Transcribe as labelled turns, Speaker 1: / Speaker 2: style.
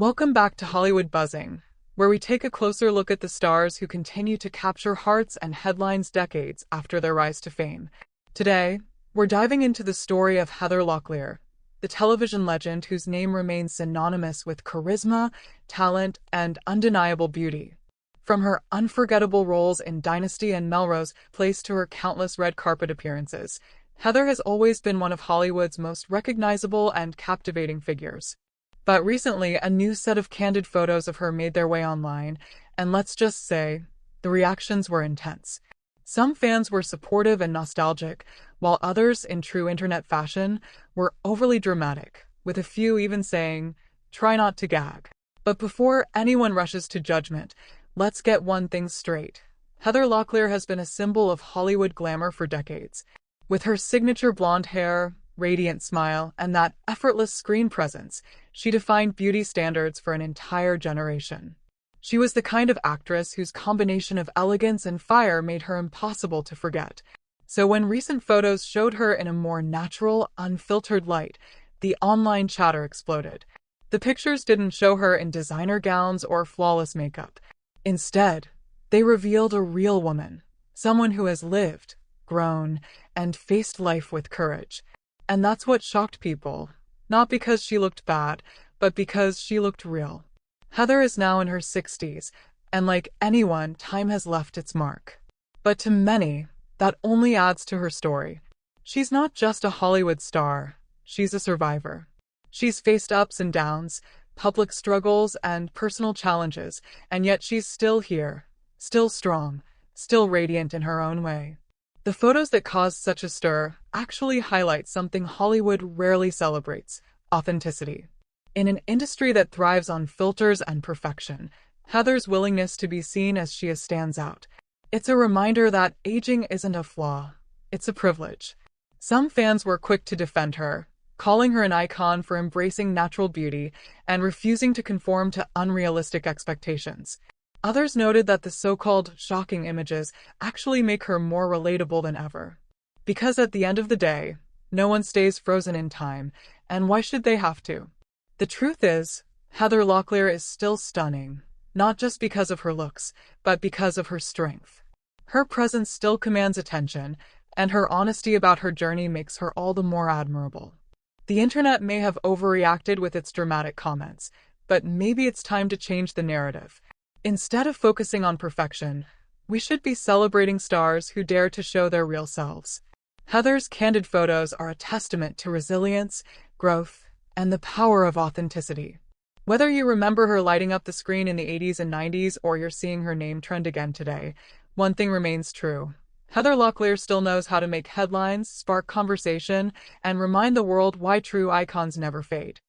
Speaker 1: Welcome back to Hollywood Buzzing, where we take a closer look at the stars who continue to capture hearts and headlines decades after their rise to fame. Today, we're diving into the story of Heather Locklear, the television legend whose name remains synonymous with charisma, talent, and undeniable beauty. From her unforgettable roles in Dynasty and Melrose Place to her countless red carpet appearances, Heather has always been one of Hollywood's most recognizable and captivating figures. But recently, a new set of candid photos of her made their way online, and let's just say, the reactions were intense. Some fans were supportive and nostalgic, while others, in true internet fashion, were overly dramatic, with a few even saying, "Try not to gag." But before anyone rushes to judgment, let's get one thing straight. Heather Locklear has been a symbol of Hollywood glamour for decades. With her signature blonde hair, radiant smile, and that effortless screen presence, she defined beauty standards for an entire generation. She was the kind of actress whose combination of elegance and fire made her impossible to forget. So when recent photos showed her in a more natural, unfiltered light, the online chatter exploded. The pictures didn't show her in designer gowns or flawless makeup. Instead, they revealed a real woman, someone who has lived, grown, and faced life with courage. And that's what shocked people, not because she looked bad, but because she looked real. Heather is now in her 60s, and like anyone, time has left its mark. But to many, that only adds to her story. She's not just a Hollywood star, she's a survivor. She's faced ups and downs, public struggles, and personal challenges, and yet she's still here, still strong, still radiant in her own way. The photos that caused such a stir actually highlight something Hollywood rarely celebrates: authenticity. In an industry that thrives on filters and perfection, Heather's willingness to be seen as she is stands out. It's a reminder that aging isn't a flaw, it's a privilege. Some fans were quick to defend her, calling her an icon for embracing natural beauty and refusing to conform to unrealistic expectations. Others noted that the so-called shocking images actually make her more relatable than ever. Because at the end of the day, no one stays frozen in time, and why should they have to? The truth is, Heather Locklear is still stunning, not just because of her looks, but because of her strength. Her presence still commands attention, and her honesty about her journey makes her all the more admirable. The internet may have overreacted with its dramatic comments, but maybe it's time to change the narrative. Instead of focusing on perfection, we should be celebrating stars who dare to show their real selves. Heather's candid photos are a testament to resilience, growth, and the power of authenticity. Whether you remember her lighting up the screen in the 80s and 90s or you're seeing her name trend again today, one thing remains true. Heather Locklear still knows how to make headlines, spark conversation, and remind the world why true icons never fade.